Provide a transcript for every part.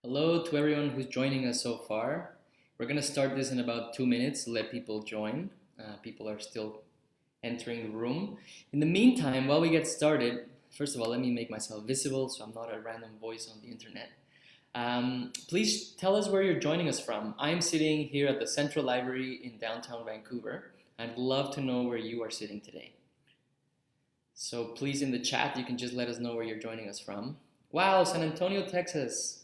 Hello to everyone who's joining us so far. We're going to start this in about 2 minutes to let people join. People are still entering the room. In the meantime, while we get started, first of all, let me make myself visible so I'm not a random voice on the internet. Please tell us where you're joining us from. I'm sitting here at the Central Library in downtown Vancouver. I'd love to know where you are sitting today. So please, in the chat, you can just let us know where you're joining us from. Wow, San Antonio, Texas.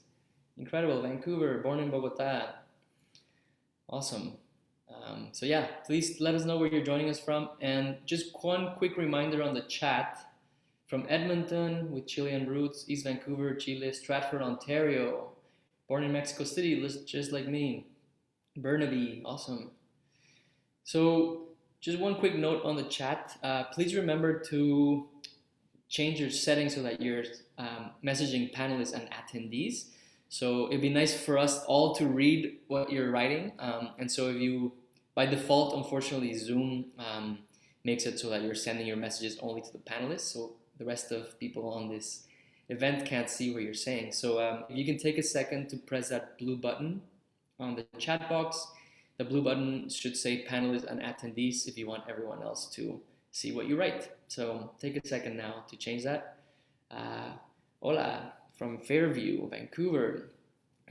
Incredible. Vancouver, born in Bogota. Awesome. So yeah, please let us know where you're joining us from. And just one quick reminder on the chat, from Edmonton with Chilean roots, East Vancouver, Chile, Stratford, Ontario, born in Mexico City, just like me. Burnaby, awesome. So just one quick note on the chat. Please remember to change your settings so that you're messaging panelists and attendees. So it'd be nice for us all to read what you're writing. And so if you, by default, unfortunately, Zoom makes it so that you're sending your messages only to the panelists. So the rest of people on this event can't see what you're saying. So if you can take a second to press that blue button on the chat box. The blue button should say panelists and attendees if you want everyone else to see what you write. So take a second now to change that. Hola. From Fairview, Vancouver,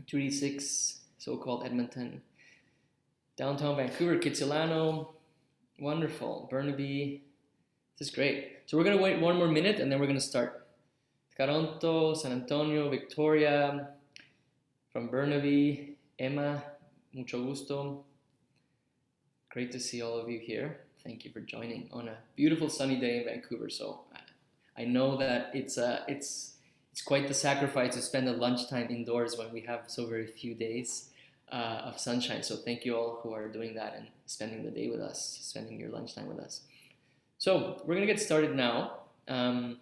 286, so-called Edmonton, downtown Vancouver, Kitsilano, wonderful, Burnaby, this is great. So we're gonna wait one more minute and then we're gonna start. Toronto, San Antonio, Victoria, from Burnaby, Emma, mucho gusto. Great to see all of you here. Thank you for joining on a beautiful sunny day in Vancouver. So I know that it's quite the sacrifice to spend a lunchtime indoors when we have so very few days of sunshine. So thank you all who are doing that and spending the day with us, spending your lunchtime with us. So we're gonna get started now. And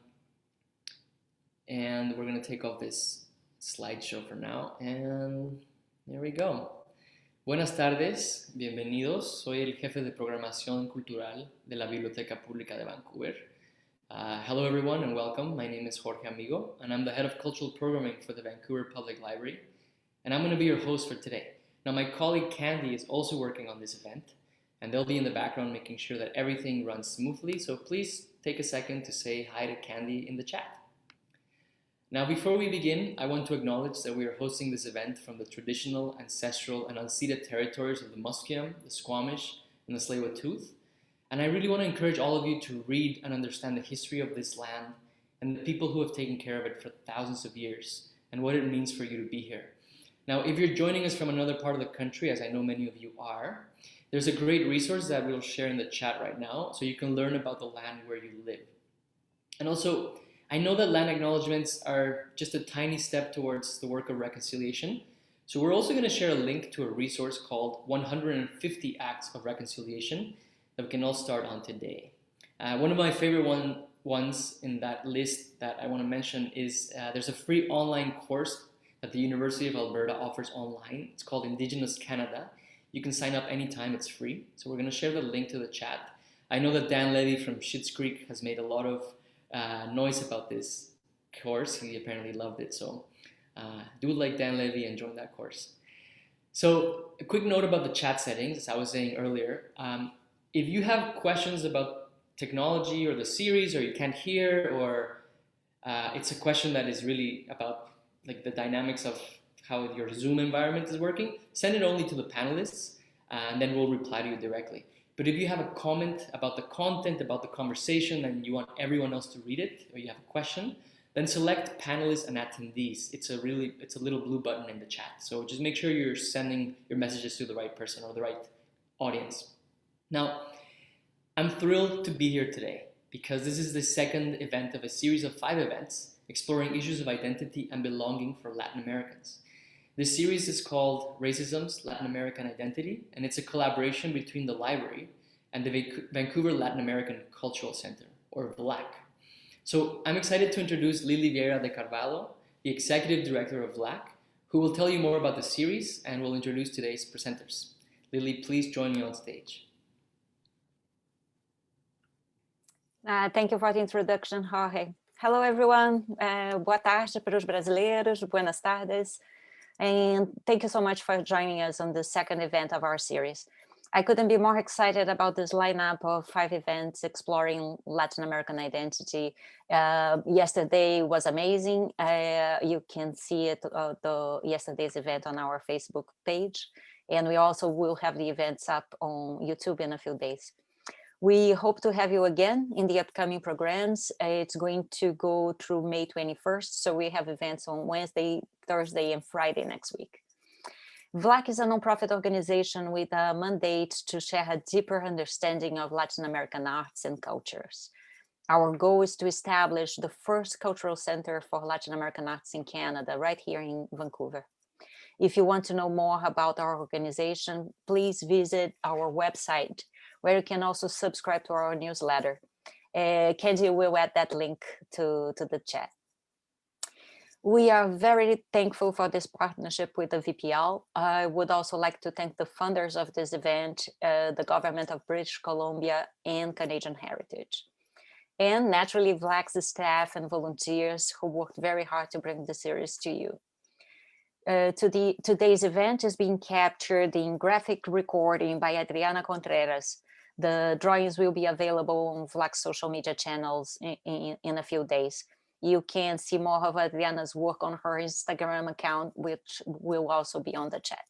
we're gonna take off this slideshow for now. And there we go. Buenas tardes, bienvenidos. Soy el jefe de programación cultural de la Biblioteca Pública de Vancouver. Hello everyone and welcome. My name is Jorge Amigo and I'm the head of cultural programming for the Vancouver Public Library, and I'm going to be your host for today. Now my colleague Candy is also working on this event and they'll be in the background making sure that everything runs smoothly, so please take a second to say hi to Candy in the chat. Now before we begin, I want to acknowledge that we are hosting this event from the traditional, ancestral and unceded territories of the Musqueam, the Squamish and the Tsleil-Waututh. And I really want to encourage all of you to read and understand the history of this land and the people who have taken care of it for thousands of years and what it means for you to be here. Now, if you're joining us from another part of the country, as I know many of you are, there's a great resource that we'll share in the chat right now so you can learn about the land where you live. And also, I know that land acknowledgements are just a tiny step towards the work of reconciliation. So we're also going to share a link to a resource called 150 Acts of Reconciliation that we can all start on today. One of my favorite ones in that list that I want to mention is there's a free online course that the University of Alberta offers online. It's called Indigenous Canada. You can sign up anytime, it's free. So we're going to share the link to the chat. I know that Dan Levy from Schitt's Creek has made a lot of noise about this course. He apparently loved it. So do like Dan Levy and join that course. So a quick note about the chat settings, as I was saying earlier. If you have questions about technology or the series, or you can't hear, or it's a question that is really about like the dynamics of how your Zoom environment is working, send it only to the panelists and then we'll reply to you directly. But if you have a comment about the content, about the conversation, and you want everyone else to read it, or you have a question, then select panelists and attendees. It's a little blue button in the chat. So just make sure you're sending your messages to the right person or the right audience. Now, I'm thrilled to be here today because this is the second event of a series of 5 events exploring issues of identity and belonging for Latin Americans. This series is called Racism's Latin American Identity, and it's a collaboration between the library and the Vancouver Latin American Cultural Center, or VLAC. So I'm excited to introduce Lily Vieira de Carvalho, the Executive Director of VLAC, who will tell you more about the series and will introduce today's presenters. Lily, please join me on stage. Thank you for the introduction, Jorge. Hello, everyone. Boa tarde para os brasileiros, buenas tardes. And thank you so much for joining us on the second event of our series. I couldn't be more excited about this lineup of 5 events exploring Latin American identity. Yesterday was amazing. You can see it, yesterday's event on our Facebook page. And we also will have the events up on YouTube in a few days. We hope to have you again in the upcoming programs. It's going to go through May 21st. So we have events on Wednesday, Thursday, and Friday next week. VLAC is a nonprofit organization with a mandate to share a deeper understanding of Latin American arts and cultures. Our goal is to establish the first cultural center for Latin American arts in Canada, right here in Vancouver. If you want to know more about our organization, please visit our website, where you can also subscribe to our newsletter. Candy will add that link to the chat. We are very thankful for this partnership with the VPL. I would also like to thank the funders of this event, the government of British Columbia and Canadian Heritage. And naturally, VLAC's staff and volunteers who worked very hard to bring the series to you. Today's event is being captured in graphic recording by Adriana Contreras. The drawings will be available on VLAC's social media channels in a few days. You can see more of Adriana's work on her Instagram account, which will also be on the chat.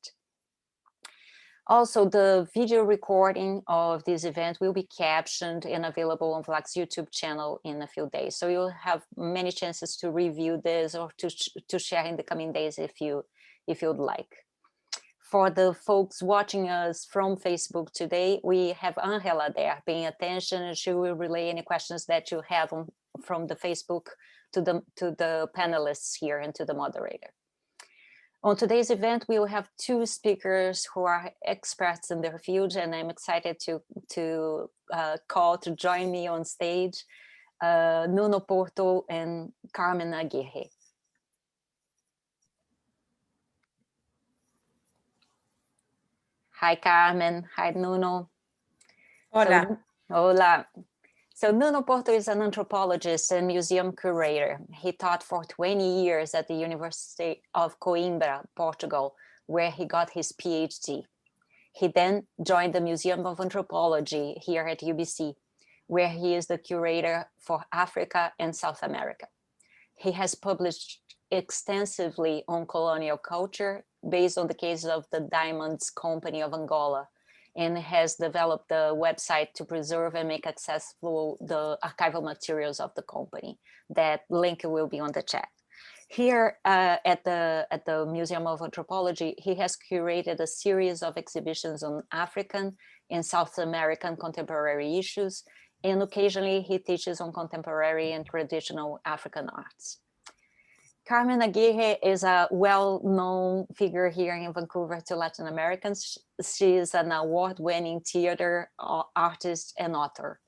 Also, the video recording of this event will be captioned and available on VLAC's YouTube channel in a few days. So you'll have many chances to review this or to share in the coming days if you'd like. For the folks watching us from Facebook today, we have Angela there paying attention, and she will relay any questions that you have from the Facebook to the panelists here and to the moderator. On today's event, we will have 2 speakers who are experts in their field, and I'm excited to call to join me on stage, Nuno Porto and Carmen Aguirre. Hi, Carmen. Hi, Nuno. Hola. Hola. So Nuno Porto is an anthropologist and museum curator. He taught for 20 years at the University of Coimbra, Portugal, where he got his PhD. He then joined the Museum of Anthropology here at UBC, where he is the curator for Africa and South America. He has published extensively on colonial culture based on the case of the Diamonds Company of Angola, and has developed the website to preserve and make accessible the archival materials of the company. That link will be on the chat. Here at the Museum of Anthropology, he has curated a series of exhibitions on African and South American contemporary issues, and occasionally he teaches on contemporary and traditional African arts. Carmen Aguirre is a well-known figure here in Vancouver to Latin Americans. She is an award-winning theater artist and author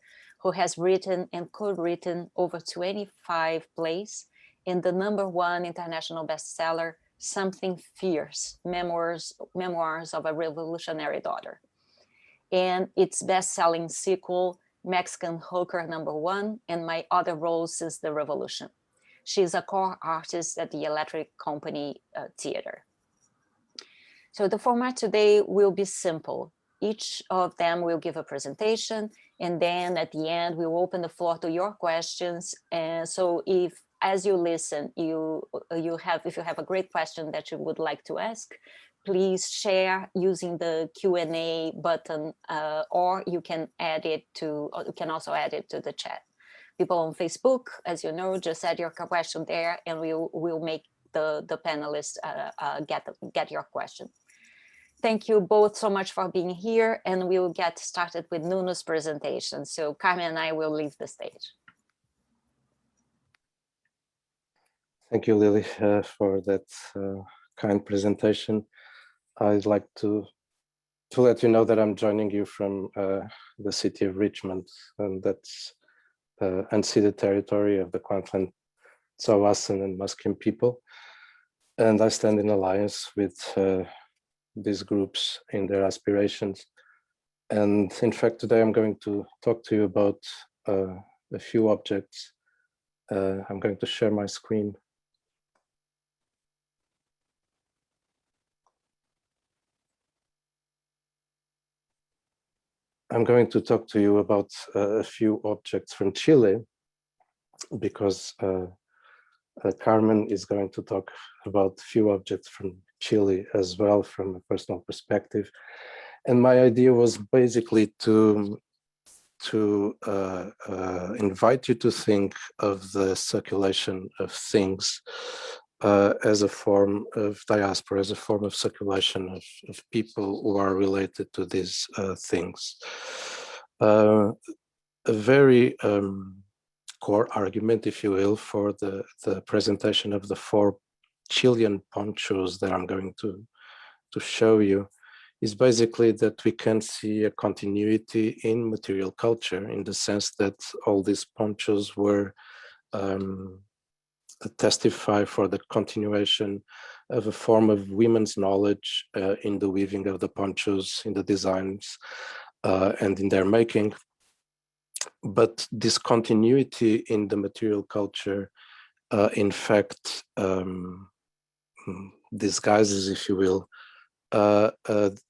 who has written and co-written over 25 plays in the #1 international bestseller, Something Fierce, Memoirs of a Revolutionary Daughter, and its best-selling sequel, Mexican Hooker #1, and My Other Role Since the Revolution. She's a core artist at the Electric Company Theater. So the format today will be simple. Each of them will give a presentation, and then at the end, we'll open the floor to your questions. And so if, as you listen, if you have a great question that you would like to ask, please share using the Q&A button, or you can also add it to the chat. People on Facebook, as you know, just add your question there, and we'll make the panelists get your question. Thank you both so much for being here, and we will get started with Nuno's presentation. So Carmen and I will leave the stage. Thank you, Lily, for that kind presentation. I'd like to let you know that I'm joining you from the city of Richmond, and that's unceded territory of the Kwantlen, Tsawasan, and Musqueam people. And I stand in alliance with these groups in their aspirations. And in fact, today I'm going to talk to you about a few objects. I'm going to share my screen. I'm going to talk to you about a few objects from Chile, because Carmen is going to talk about a few objects from Chile as well, from a personal perspective. And my idea was basically to invite you to think of the circulation of things as a form of diaspora, as a form of circulation of people who are related to these things. A very core argument, if you will, for the presentation of the 4 Chilean ponchos that I'm going to show you is basically that we can see a continuity in material culture, in the sense that all these ponchos were testify for the continuation of a form of women's knowledge in the weaving of the ponchos, in the designs, and in their making. But this continuity in the material culture, in fact, disguises, if you will, a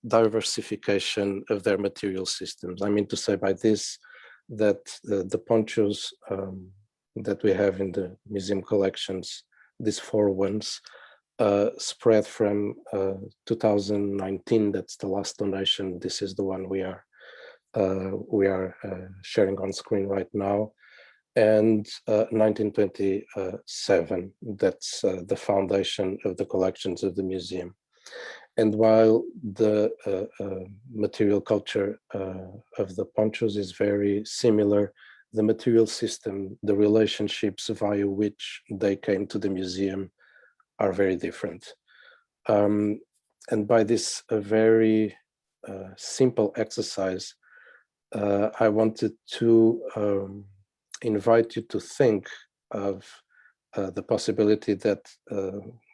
diversification of their material systems. I mean to say by this that the ponchos that we have in the museum collections, these 4 ones, spread from 2019. That's the last donation. This is the one we are sharing on screen right now, and 1927. That's the foundation of the collections of the museum. And while the material culture of the ponchos is very similar, the material system, the relationships via which they came to the museum are very different. And by this very simple exercise, I wanted to invite you to think of the possibility that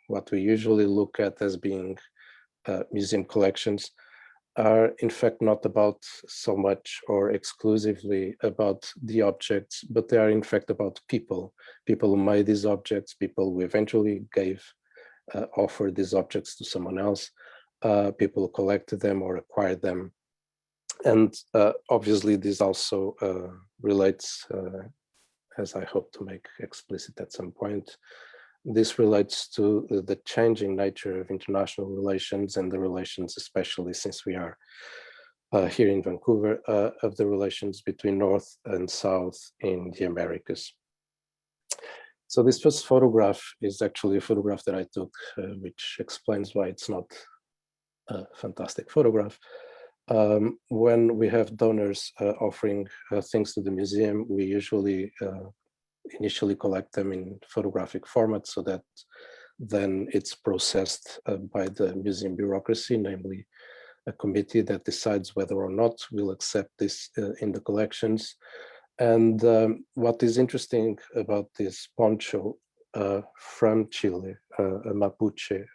what we usually look at as being museum collections are in fact not about so much or exclusively about the objects, but they are in fact about people who made these objects, people who eventually offered these objects to someone else, people who collected them or acquired them. And obviously this also relates, as I hope to make explicit at some point, this relates to the changing nature of international relations and the relations, especially since we are here in Vancouver, of the relations between North and South in the Americas. So this first photograph is actually a photograph that I took, which explains why it's not a fantastic photograph. When we have donors offering things to the museum, we usually initially collect them in photographic format so that then it's processed by the museum bureaucracy, namely a committee that decides whether or not we'll accept this in the collections. And what is interesting about this poncho from Chile, a Mapuche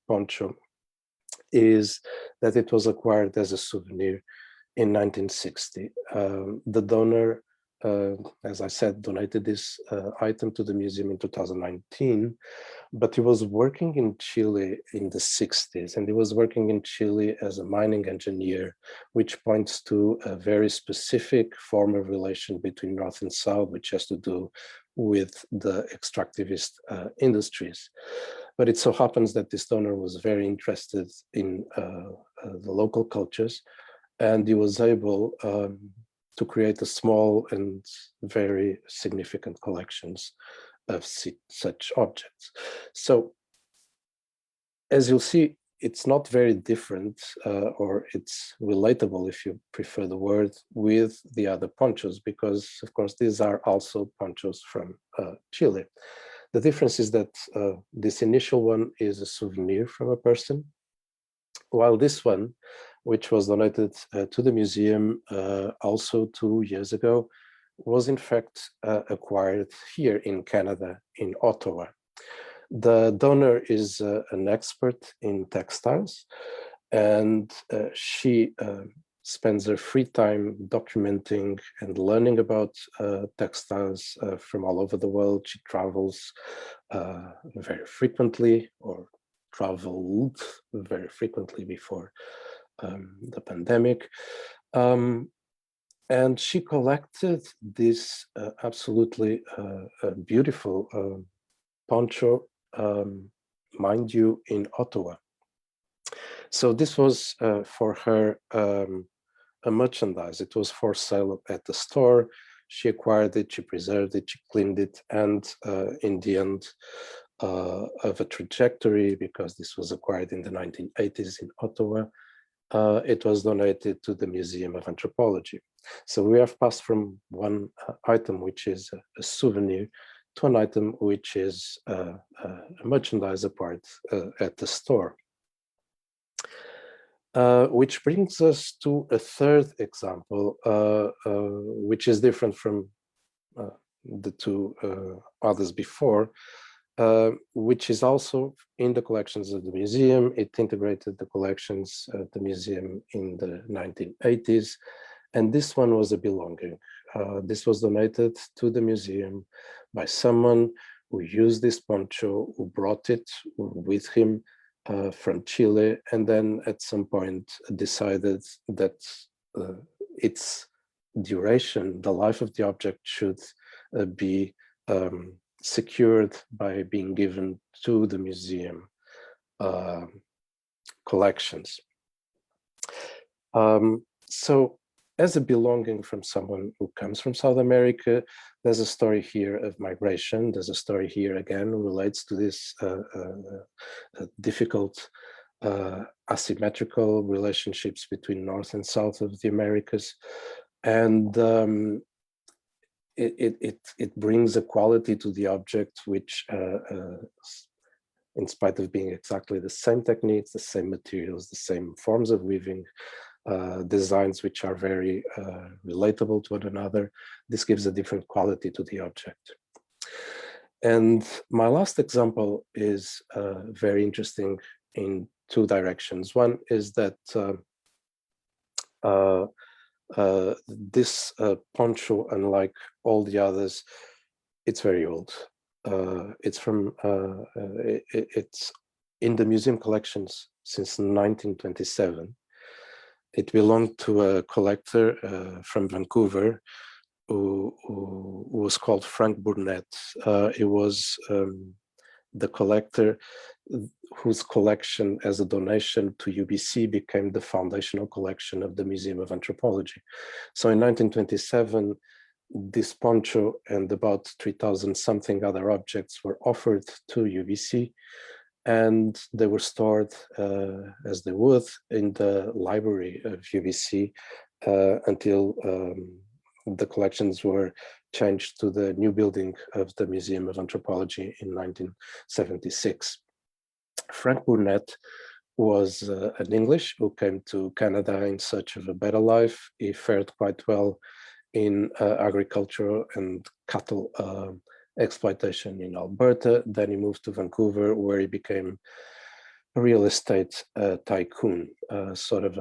poncho, is that it was acquired as a souvenir in 1960. The donor, as I said, donated this item to the museum in 2019, but he was working in Chile in the 60s, and he was working in Chile as a mining engineer, which points to a very specific form of relation between North and South, which has to do with the extractivist industries. But it so happens that this donor was very interested in the local cultures, and he was able to create a small and very significant collections of such objects. So, as you'll see, it's not very different, or it's relatable, if you prefer the word, with the other ponchos, because of course these are also ponchos from Chile. The difference is that this initial one is a souvenir from a person, while this one, which was donated to the museum also 2 years ago, was in fact acquired here in Canada, in Ottawa. The donor is an expert in textiles, and she spends her free time documenting and learning about textiles from all over the world. She travels very frequently, or traveled very frequently before the pandemic. And she collected this absolutely beautiful poncho, mind you, in Ottawa. So this was for her a merchandise. It was for sale at the store. She acquired it, she preserved it, she cleaned it, and in the end of a trajectory, because this was acquired in the 1980s in Ottawa, it was donated to the Museum of Anthropology. So we have passed from one item, which is a souvenir, to an item which is a merchandise part at the store. Which brings us to a third example, which is different from the two others before, which is also in the collections of the museum. It integrated the collections of the museum in the 1980s, and this one was a belonging. This was donated to the museum by someone who used this poncho, who brought it with him from Chile, and then at some point decided that its duration, the life of the object, should be secured by being given to the museum collections. So as a belonging from someone who comes from South America, there's a story here of migration. There's a story here again relates to this difficult asymmetrical relationships between North and South of the Americas. And it brings a quality to the object which, in spite of being exactly the same techniques, the same materials, the same forms of weaving, designs which are very relatable to one another, this gives a different quality to the object. And my last example is very interesting in two directions. One is that this poncho, unlike all the others, it's very old. It's from it's in the museum collections since 1927. It belonged to a collector from Vancouver who was called Frank Burnett. It was the collector whose collection as a donation to UBC became the foundational collection of the Museum of Anthropology. So in 1927, this poncho and about 3,000 something other objects were offered to UBC, and they were stored as they would in the library of UBC until the collections were changed to the new building of the Museum of Anthropology in 1976. Frank Burnett was an English who came to Canada in search of a better life. He fared quite well in agriculture and cattle exploitation in Alberta. Then he moved to Vancouver, where he became a real estate tycoon, sort of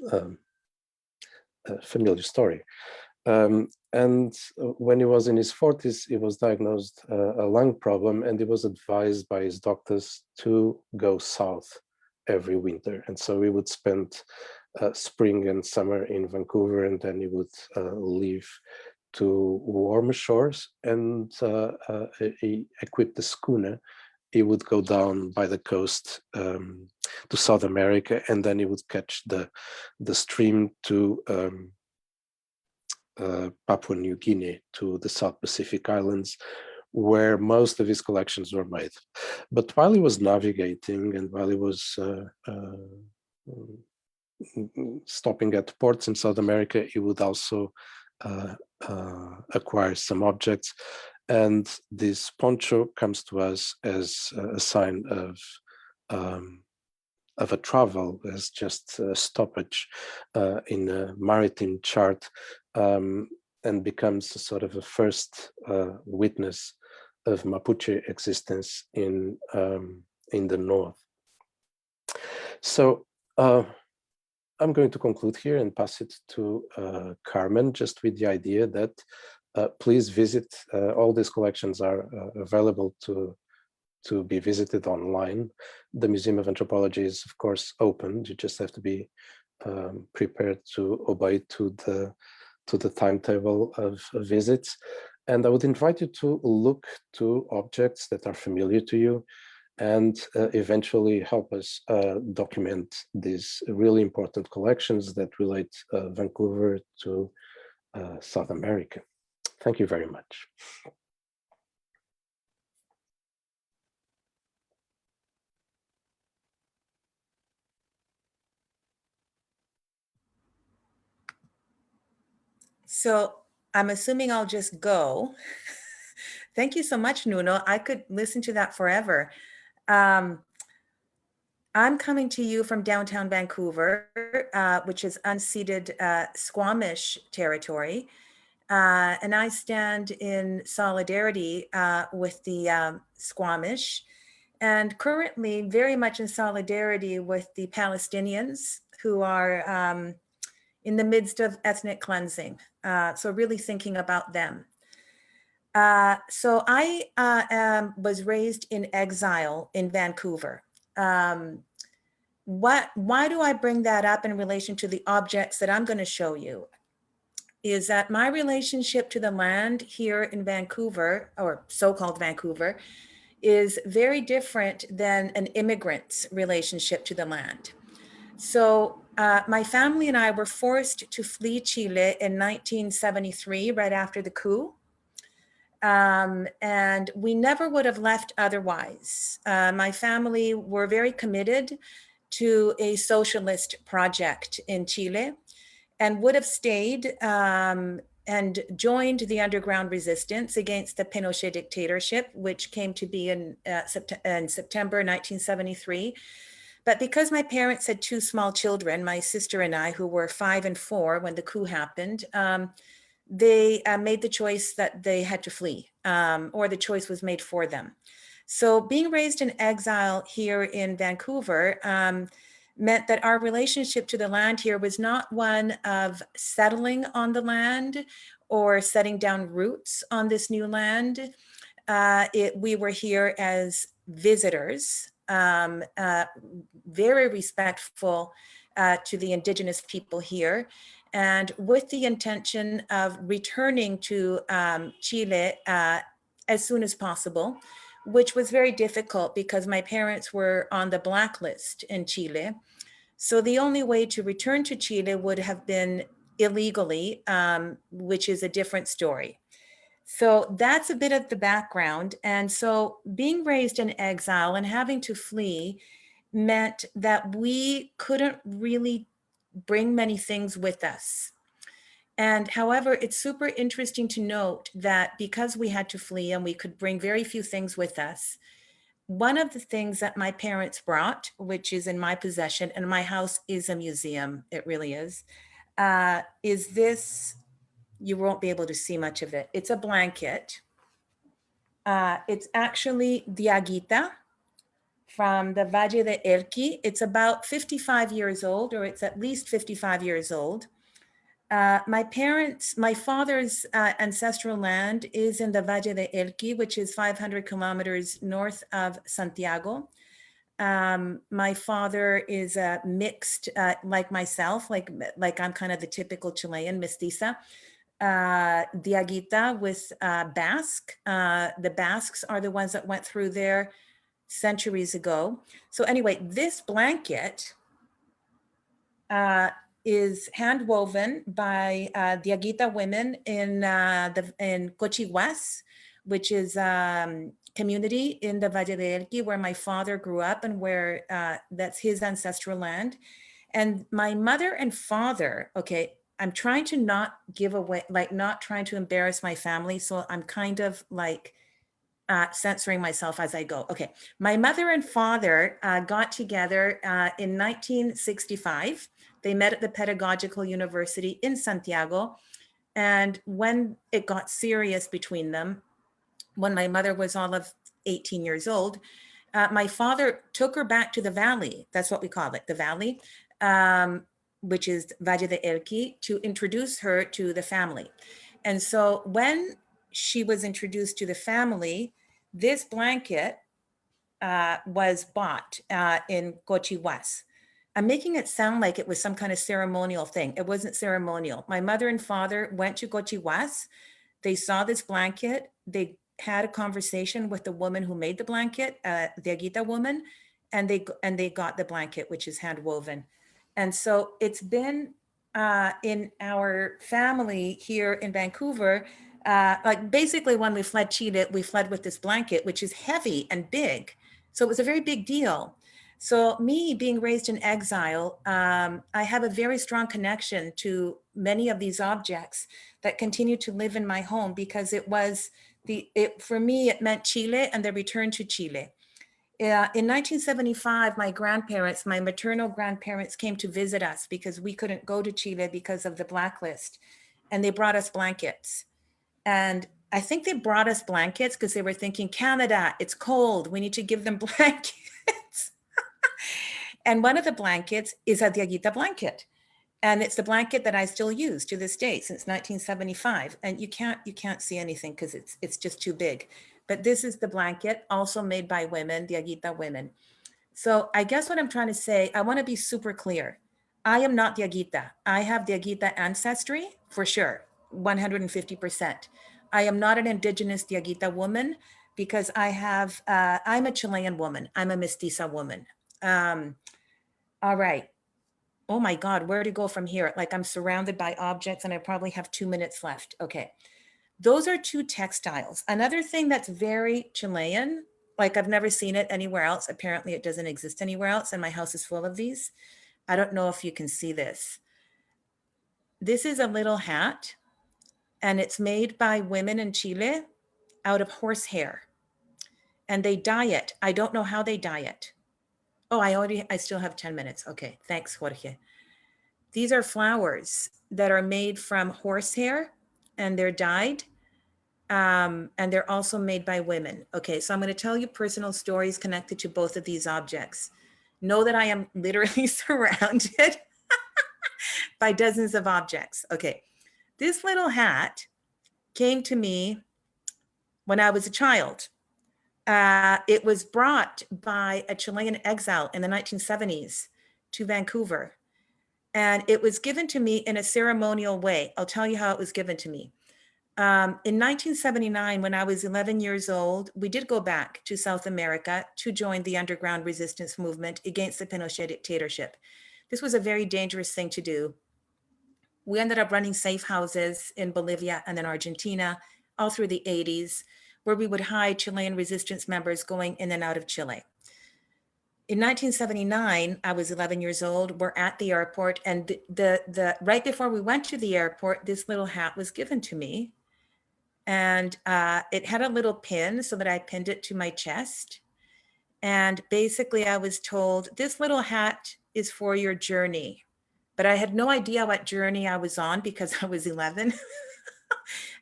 a familiar story. And when he was in his 40s, he was diagnosed a lung problem, and he was advised by his doctors to go south every winter. And so he would spend spring and summer in Vancouver, and then he would leave to warmer shores, and he equipped the schooner. He would go down by the coast to South America, and then he would catch the stream to Papua New Guinea, to the South Pacific Islands, where most of his collections were made. But while he was navigating and while he was stopping at ports in South America, he would also acquire some objects. And this poncho comes to us as a sign of a travel, as just a stoppage in a maritime chart, and becomes a sort of a first witness of Mapuche existence in the north. So I'm going to conclude here and pass it to Carmen, just with the idea that please visit. All these collections are available to be visited online. The Museum of Anthropology is, of course, open. You just have to be prepared to obey to the timetable of visits. And I would invite you to look to objects that are familiar to you and eventually help us document these really important collections that relate Vancouver to South America. Thank you very much. So I'm assuming I'll just go. Thank you so much, Nuno. I could listen to that forever. I'm coming to you from downtown Vancouver, which is unceded Squamish territory. And I stand in solidarity with the Squamish, and currently very much in solidarity with the Palestinians who are in the midst of ethnic cleansing. So really thinking about them. So I was raised in exile in Vancouver. Why do I bring that up in relation to the objects that I'm going to show you? Is that my relationship to the land here in Vancouver, or so-called Vancouver, is very different than an immigrant's relationship to the land. So my family and I were forced to flee Chile in 1973, right after the coup. And we never would have left otherwise. My family were very committed to a socialist project in Chile and would have stayed and joined the underground resistance against the Pinochet dictatorship, which came to be in September 1973. But because my parents had two small children, my sister and I, who were 5 and 4 when the coup happened, they made the choice that they had to flee, or the choice was made for them. So being raised in exile here in Vancouver meant that our relationship to the land here was not one of settling on the land or setting down roots on this new land. We were here as visitors, very respectful to the indigenous people here, and with the intention of returning to Chile as soon as possible, which was very difficult because my parents were on the blacklist in Chile. So the only way to return to Chile would have been illegally, which is a different story. So that's a bit of the background. And so being raised in exile and having to flee meant that we couldn't really bring many things with us. And however, it's super interesting to note that because we had to flee and we could bring very few things with us, one of the things that my parents brought, which is in my possession, and my house is a museum, it really is this. You won't be able to see much of it. It's a blanket. It's actually Diaguita from the Valle de Elqui. It's about 55 years old, or it's at least 55 years old. My father's ancestral land is in the Valle de Elqui, which is 500 kilometers north of Santiago. My father is mixed, like myself, like I'm kind of the typical Chilean mestiza. Diaguita with Basque. The Basques are the ones that went through there centuries ago. So anyway, this blanket is hand woven by Diaguita women in Cochihuas, which is community in the Valle de Elqui, where my father grew up and where that's his ancestral land. And my mother and father, okay, I'm trying to not give away, like not trying to embarrass my family. So I'm kind of like censoring myself as I go. Okay, my mother and father got together in 1965. They met at the Pedagogical University in Santiago. And when it got serious between them, when my mother was all of 18 years old, my father took her back to the valley. That's what we call it, the valley, which is Valle de Elqui, to introduce her to the family. And so when she was introduced to the family, this blanket was bought in Cochihuas. I'm making it sound like it was some kind of ceremonial thing. It wasn't ceremonial. My mother and father went to Cochihuas. They saw this blanket. They had a conversation with the woman who made the blanket, the Aguita woman, and they got the blanket, which is hand woven. And so it's been in our family here in Vancouver, like basically when we fled Chile, we fled with this blanket, which is heavy and big. So it was a very big deal. So me being raised in exile, I have a very strong connection to many of these objects that continue to live in my home because it was for me, it meant Chile and the return to Chile. In 1975, my grandparents, my maternal grandparents came to visit us because we couldn't go to Chile because of the blacklist. And they brought us blankets. And I think they brought us blankets because they were thinking, Canada, it's cold. We need to give them blankets. And one of the blankets is a Diaguita blanket. And it's the blanket that I still use to this day since 1975. And you can't see anything because it's just too big. But this is the blanket also made by women, Diaguita women. So I guess what I'm trying to say, I want to be super clear. I am not Diaguita. I have Diaguita ancestry for sure, 150%. I am not an indigenous Diaguita woman because I'm a Chilean woman. I'm a mestiza woman. All right. Oh my God, where to go from here? Like I'm surrounded by objects and I probably have 2 minutes left. Okay. Those are two textiles. Another thing that's very Chilean, like I've never seen it anywhere else. Apparently it doesn't exist anywhere else and my house is full of these. I don't know if you can see this. This is a little hat and it's made by women in Chile out of horsehair and they dye it. I don't know how they dye it. Oh, I still have 10 minutes. Okay, thanks, Jorge. These are flowers that are made from horsehair and they're dyed. And they're also made by women. Okay, so I'm going to tell you personal stories connected to both of these objects. Know that I am literally surrounded by dozens of objects. Okay, this little hat came to me when I was a child. It was brought by a Chilean exile in the 1970s to Vancouver. And it was given to me in a ceremonial way. I'll tell you how it was given to me. In 1979, when I was 11 years old, we did go back to South America to join the underground resistance movement against the Pinochet dictatorship. This was a very dangerous thing to do. We ended up running safe houses in Bolivia and then Argentina all through the 80s, where we would hide Chilean resistance members going in and out of Chile. In 1979, I was 11 years old. We're at the airport, and the right before we went to the airport, this little hat was given to me. And it had a little pin so that I pinned it to my chest. And basically I was told, this little hat is for your journey. But I had no idea what journey I was on because I was 11.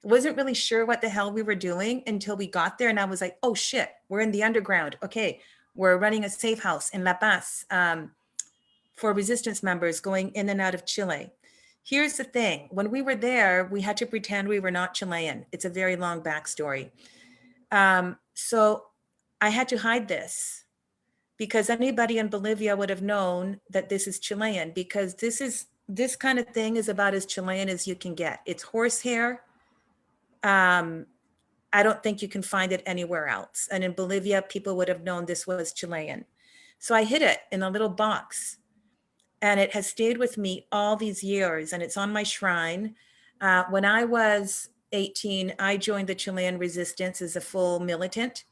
Wasn't really sure what the hell we were doing until we got there. And I was like, oh shit, we're in the underground. Okay, we're running a safe house in La Paz for resistance members going in and out of Chile. Here's the thing. When we were there, we had to pretend we were not Chilean. It's a very long backstory. So I had to hide this because anybody in Bolivia would have known that this is Chilean because this kind of thing is about as Chilean as you can get. It's horsehair. I don't think you can find it anywhere else. And in Bolivia, people would have known this was Chilean. So I hid it in a little box. And it has stayed with me all these years, and it's on my shrine. When I was 18, I joined the Chilean resistance as a full militant,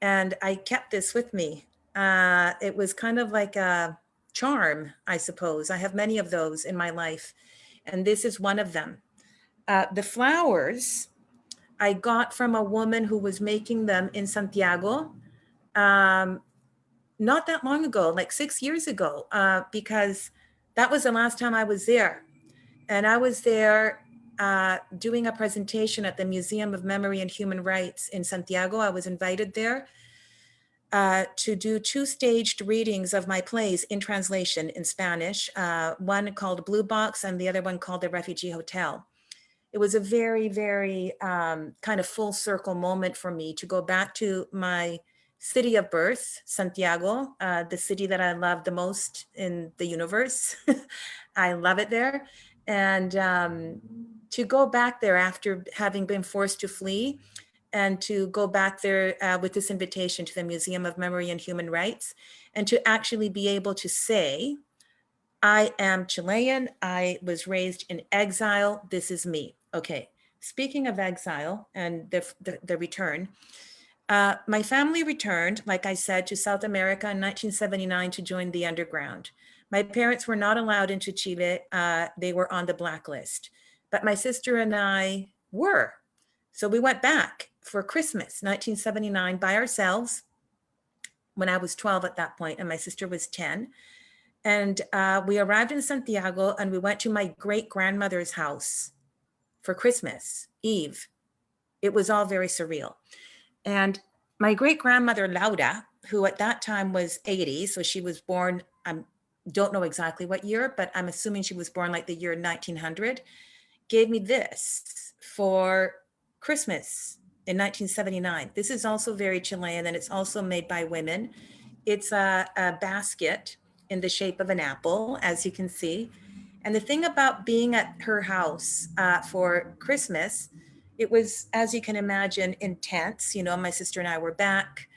and I kept this with me. It was kind of like a charm, I suppose. I have many of those in my life, and this is one of them. The flowers I got from a woman who was making them in Santiago, not that long ago, like 6 years ago, because that was the last time I was there. And I was there doing a presentation at the Museum of Memory and Human Rights in Santiago. I was invited there to do 2 staged readings of my plays in translation in Spanish, one called Blue Box and the other one called The Refugee Hotel. It was a very, very kind of full circle moment for me to go back to my city of birth, Santiago, the city that I love the most in the universe. I love it there. And to go back there after having been forced to flee, and to go back there with this invitation to the Museum of Memory and Human Rights, and to actually be able to say, I am Chilean, I was raised in exile, this is me. Okay, speaking of exile and the return, my family returned, like I said, to South America in 1979 to join the underground. My parents were not allowed into Chile. They were on the blacklist, but my sister and I were. So we went back for Christmas, 1979, by ourselves when I was 12 at that point, and my sister was 10. And we arrived in Santiago, and we went to my great-grandmother's house for Christmas Eve. It was all very surreal. And my great-grandmother, Laura, who at that time was 80, so she was born, I don't know exactly what year, but I'm assuming she was born like the year 1900, gave me this for Christmas in 1979. This is also very Chilean, and it's also made by women. It's a basket in the shape of an apple, as you can see. And the thing about being at her house for Christmas, it was, as you can imagine, intense. You know, my sister and I were back.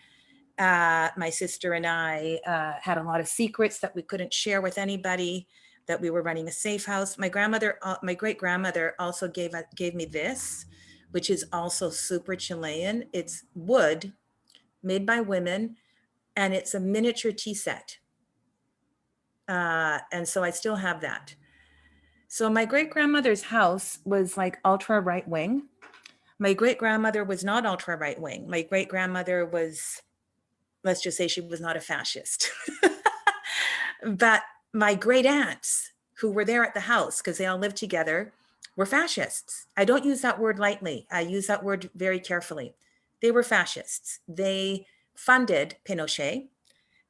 My sister and I had a lot of secrets that we couldn't share with anybody, that we were running a safe house. My grandmother, my great-grandmother also gave me this, which is also super Chilean. It's wood made by women, and it's a miniature tea set. And so I still have that. So my great-grandmother's house was like ultra right-wing. My great-grandmother was not ultra right-wing. My great-grandmother was, let's just say she was not a fascist. But my great aunts who were there at the house, because they all lived together, were fascists. I don't use that word lightly. I use that word very carefully. They were fascists. They funded Pinochet.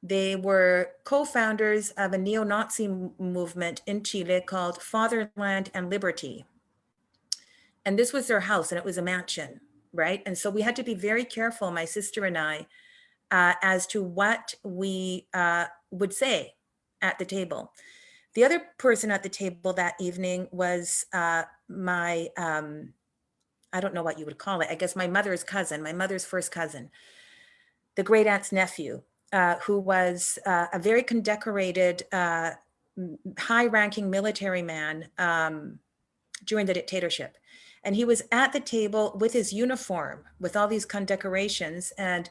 They were co-founders of a neo-Nazi movement in Chile called Fatherland and Liberty. And this was their house, and it was a mansion, right? And so we had to be very careful, my sister and I, as to what we would say at the table. The other person at the table that evening was my, I don't know what you would call it, I guess my mother's cousin, my mother's first cousin, the great aunt's nephew, who was a very condecorated, high-ranking military man during the dictatorship. And he was at the table with his uniform, with all these condecorations, and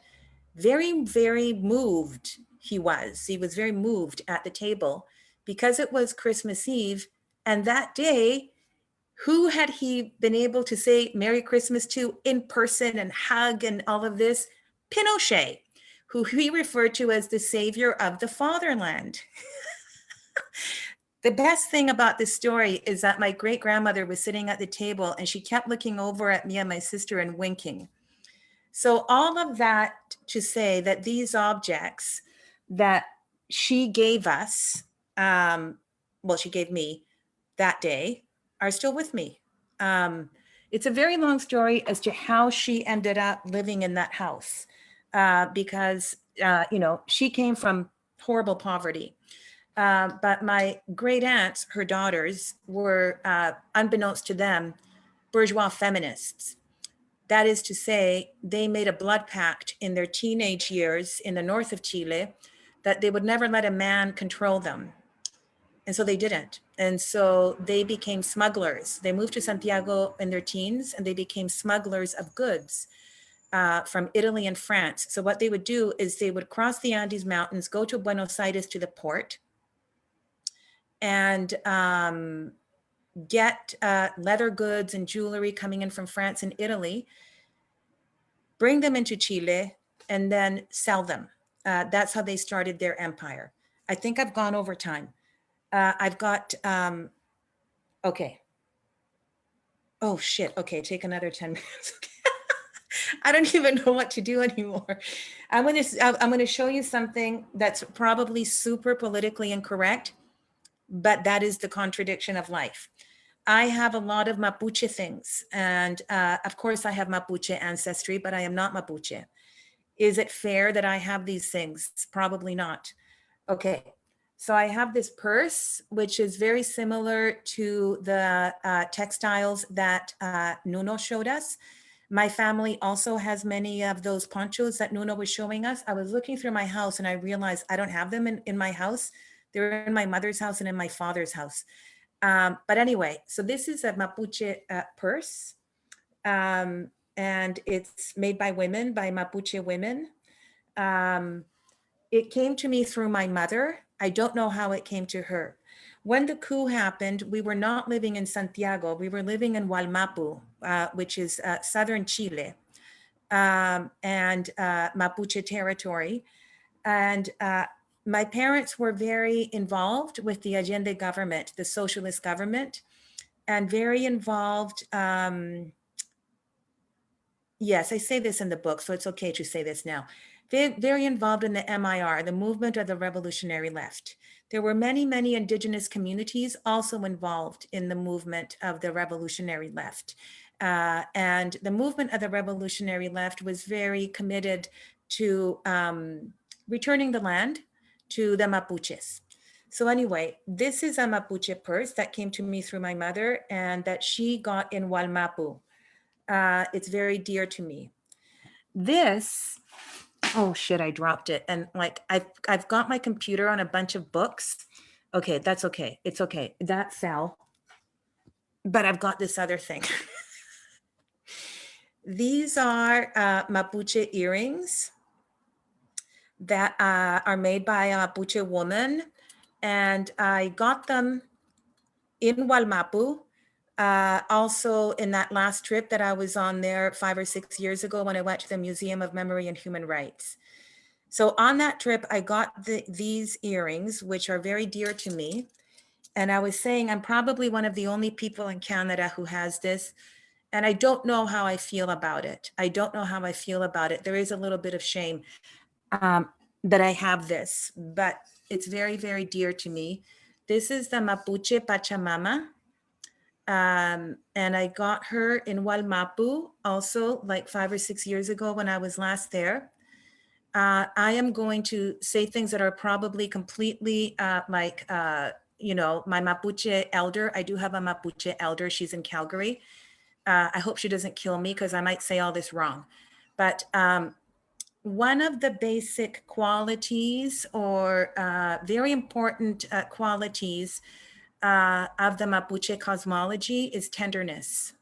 very, very moved he was. He was very moved at the table because it was Christmas Eve. And that day, who had he been able to say Merry Christmas to in person and hug and all of this? Pinochet, who he referred to as the savior of the fatherland. The best thing about this story is that my great-grandmother was sitting at the table and she kept looking over at me and my sister and winking. So all of that to say that these objects that she gave us, well, she gave me that day, are still with me. It's a very long story as to how she ended up living in that house because, you know, she came from horrible poverty. But my great aunts, her daughters, were, unbeknownst to them, bourgeois feminists. That is to say, they made a blood pact in their teenage years in the north of Chile that they would never let a man control them. And so they didn't. And so they became smugglers. They moved to Santiago in their teens and they became smugglers of goods from Italy and France. So what they would do is they would cross the Andes Mountains, go to Buenos Aires to the port, and get leather goods and jewelry coming in from France and Italy, bring them into Chile, and then sell them. That's how they started their empire. I think I've gone over time. I've got, okay. Oh shit, okay, take another 10 minutes. I don't even know what to do anymore. I'm gonna show you something that's probably super politically incorrect, but that is the contradiction of life. I have a lot of Mapuche things. And of course I have Mapuche ancestry, but I am not Mapuche. Is it fair that I have these things? Probably not. Okay, so I have this purse, which is very similar to the textiles that Nuno showed us. My family also has many of those ponchos that Nuno was showing us. I was looking through my house and I realized I don't have them in my house. They're in my mother's house and in my father's house. But anyway, so this is a Mapuche purse. And it's made by women, by Mapuche women. It came to me through my mother. I don't know how it came to her. When the coup happened, we were not living in Santiago. We were living in Wallmapu, which is southern Chile, and Mapuche territory. And my parents were very involved with the Allende government, the socialist government, and very involved. Yes, I say this in the book, so it's okay to say this now. Very involved in the MIR, the movement of the revolutionary left. There were many, many indigenous communities also involved in the movement of the revolutionary left. And the movement of the revolutionary left was very committed to returning the land to the Mapuches. So anyway, this is a Mapuche purse that came to me through my mother and that she got in Wallmapu. It's very dear to me. This, oh shit, I dropped it. And like, I've got my computer on a bunch of books. Okay, that's okay. It's okay. That fell. But I've got this other thing. These are Mapuche earrings that are made by a Mapuche woman. And I got them in Wallmapu. Also in that last trip that I was on there 5 or 6 years ago when I went to the Museum of Memory and Human Rights. So on that trip, I got these earrings, which are very dear to me. And I was saying, I'm probably one of the only people in Canada who has this. And I don't know how I feel about it. I don't know how I feel about it. There is a little bit of shame that I have this, but it's very, very dear to me. This is the Mapuche Pachamama. And I got her in Wallmapu also like 5 or 6 years ago when I was last there. I am going to say things that are probably completely you know, my Mapuche elder. I do have a Mapuche elder. She's in Calgary. I hope she doesn't kill me because I might say all this wrong. But one of the basic qualities or very important qualities of the Mapuche cosmology is tenderness.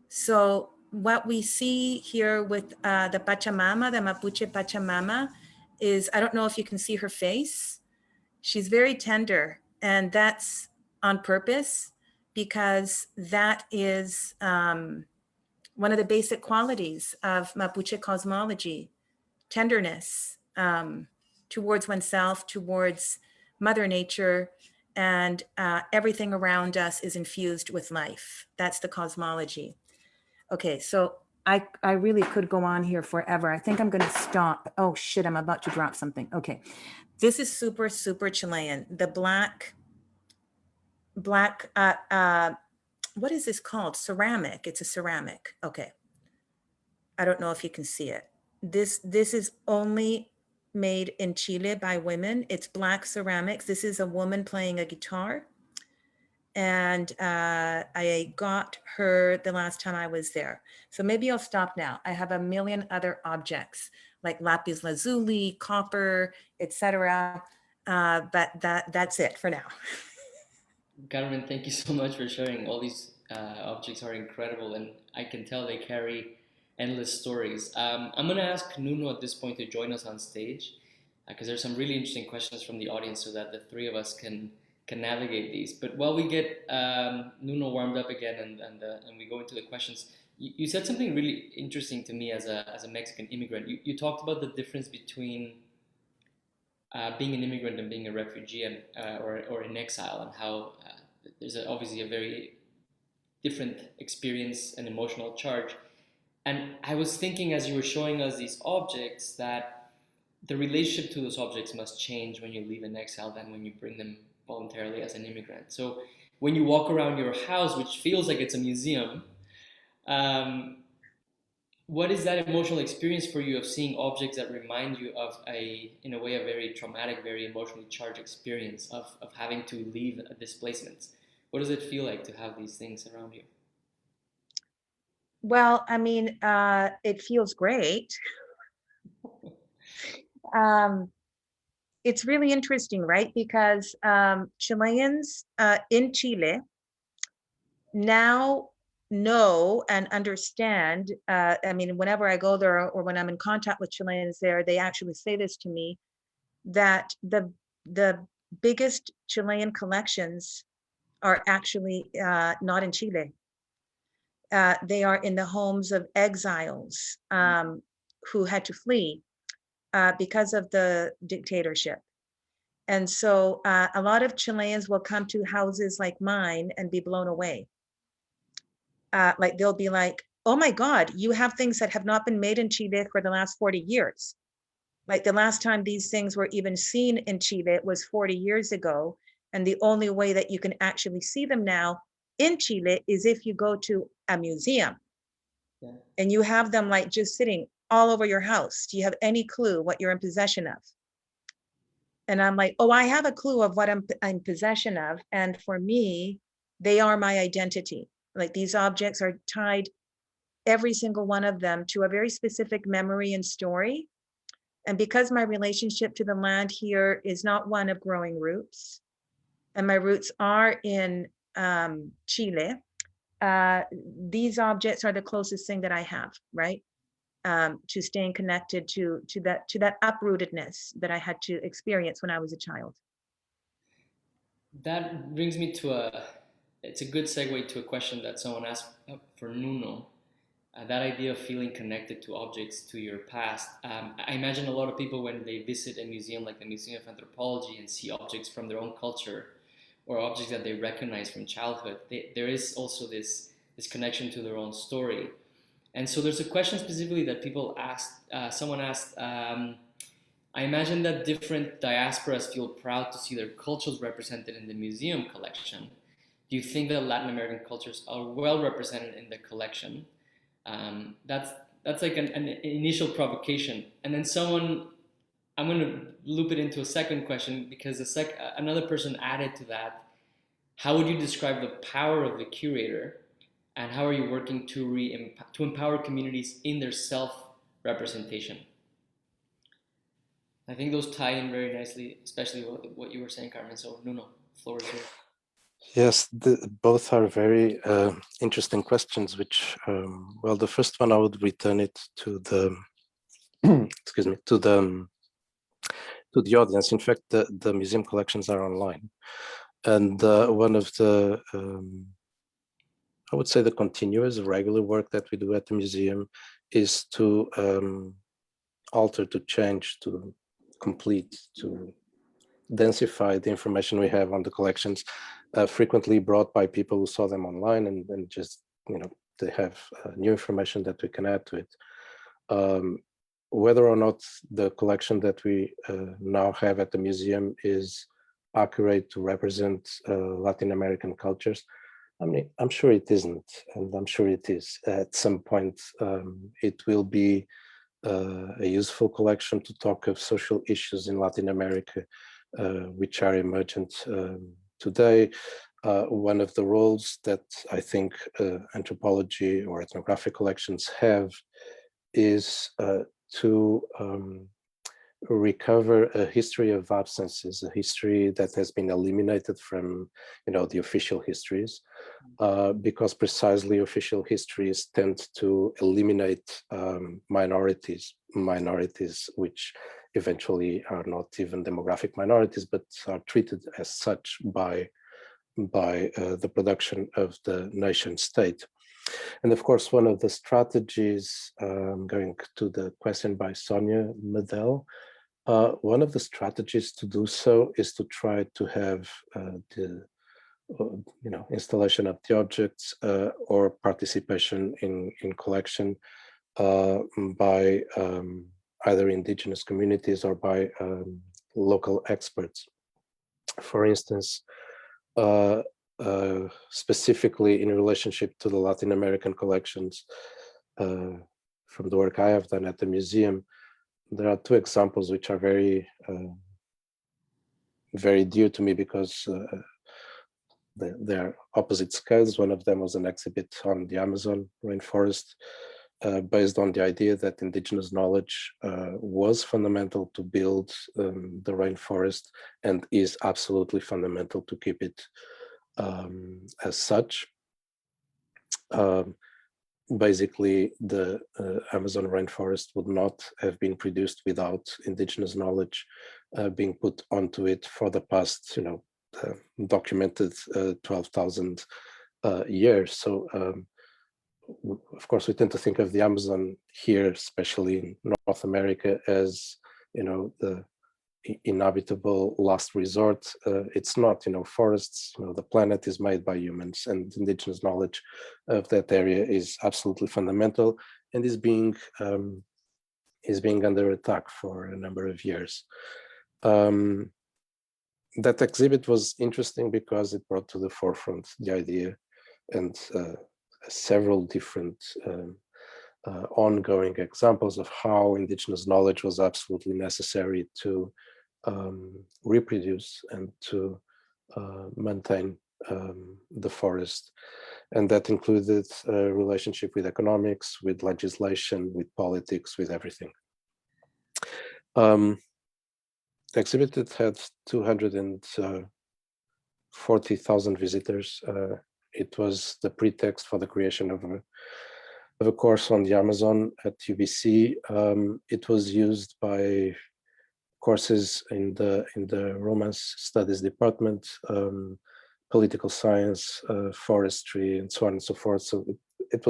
So what we see here with the Pachamama, the Mapuche Pachamama, is, I don't know if you can see her face. She's very tender, and that's on purpose because that is one of the basic qualities of Mapuche cosmology, tenderness towards oneself, towards Mother Nature, and everything around us is infused with life. That's the cosmology. Okay, so I really could go on here forever. I think I'm going to stop. Oh shit, I'm about to drop something. Okay, this is super, super Chilean. The black, what is this called? Ceramic. It's a ceramic. Okay. I don't know if you can see it. This is only made in Chile by women. It's black ceramics. This is a woman playing a guitar. And I got her the last time I was there. So maybe I'll stop now. I have a million other objects like lapis lazuli, copper, etc. But that's it for now. Carmen, thank you so much for sharing. All these objects are incredible, and I can tell they carry endless stories. I'm going to ask Nuno at this point to join us on stage because there's some really interesting questions from the audience so that the three of us can navigate these. But while we get Nuno warmed up again and we go into the questions, you said something really interesting to me as a Mexican immigrant. You talked about the difference between being an immigrant and being a refugee and or in exile, and how there's obviously a very different experience and emotional charge. And I was thinking as you were showing us these objects that the relationship to those objects must change when you leave in exile than when you bring them voluntarily as an immigrant. So when you walk around your house, which feels like it's a museum, what is that emotional experience for you of seeing objects that remind you of in a way, a very traumatic, very emotionally charged experience of having to leave a displacement? What does it feel like to have these things around you? Well, I mean, it feels great. It's really interesting, right? Because Chileans in Chile now know and understand. I mean, whenever I go there or when I'm in contact with Chileans there, they actually say this to me, that the biggest Chilean collections are actually not in Chile. They are in the homes of exiles who had to flee because of the dictatorship. And so a lot of Chileans will come to houses like mine and be blown away. Like they'll be like, oh my God, you have things that have not been made in Chile for the last 40 years. Like the last time these things were even seen in Chile was 40 years ago. And the only way that you can actually see them now in Chile is if you go to a museum. Yeah. And you have them like just sitting all over your house. Do you have any clue what you're in possession of? And I'm like, oh, I have a clue of what I'm in possession of. And for me, they are my identity. Like these objects are tied, every single one of them, to a very specific memory and story. And because my relationship to the land here is not one of growing roots, and my roots are in Chile, these objects are the closest thing that I have, right? To staying connected to that uprootedness that I had to experience when I was a child. That brings me to it's a good segue to a question that someone asked for Nuno. That idea of feeling connected to objects, to your past. I imagine a lot of people, when they visit a museum like the Museum of Anthropology and see objects from their own culture or objects that they recognize from childhood, there is also this connection to their own story. And so there's a question specifically that people asked, someone asked, I imagine that different diasporas feel proud to see their cultures represented in the museum collection. Do you think that Latin American cultures are well represented in the collection? That's like an initial provocation. And then I'm going to loop it into a second question, because another person added to that, how would you describe the power of the curator, and how are you working to empower communities in their self-representation? I think those tie in very nicely, especially what you were saying, Carmen. So Nuno, floor is yours. Yes, both are very interesting questions, which, well, the first one, I would return it to the, excuse me, to the audience. In fact, the museum collections are online. And one of the, I would say, the continuous, regular work that we do at the museum is to alter, to change, to complete, to densify the information we have on the collections, frequently brought by people who saw them online, and just, they have new information that we can add to it. Whether or not the collection that we now have at the museum is accurate to represent Latin American cultures, I mean, I'm sure it isn't, and I'm sure it is. At some point, it will be a useful collection to talk of social issues in Latin America, which are emergent today. One of the roles that I think anthropology or ethnographic collections have is to recover a history of absences, a history that has been eliminated from, the official histories, because precisely official histories tend to eliminate minorities which eventually are not even demographic minorities, but are treated as such by the production of the nation state. And of course, one of the strategies, going to the question by Sonia Medel, one of the strategies to do so is to try to have the installation of the objects or participation in collection by either indigenous communities or by local experts. For instance, specifically in relationship to the Latin American collections, from the work I have done at the museum, there are two examples which are very, very dear to me because they're opposite scales. One of them was an exhibit on the Amazon rainforest, based on the idea that indigenous knowledge was fundamental to build the rainforest and is absolutely fundamental to keep it as such. Basically, the Amazon rainforest would not have been produced without indigenous knowledge being put onto it for the past, documented 12,000 years. So, of course, we tend to think of the Amazon here, especially in North America, as the inhabitable last resort. It's not. Forests, the planet is made by humans, and indigenous knowledge of that area is absolutely fundamental and is being under attack for a number of years. That exhibit was interesting because it brought to the forefront the idea and several different ongoing examples of how indigenous knowledge was absolutely necessary to reproduce and to maintain the forest. And that included a relationship with economics, with legislation, with politics, with everything. The exhibit had 240,000 visitors. It was the pretext for the creation of a course on the Amazon at UBC. It was used by courses in the Romance Studies department, political science, forestry, and so on and so forth. So it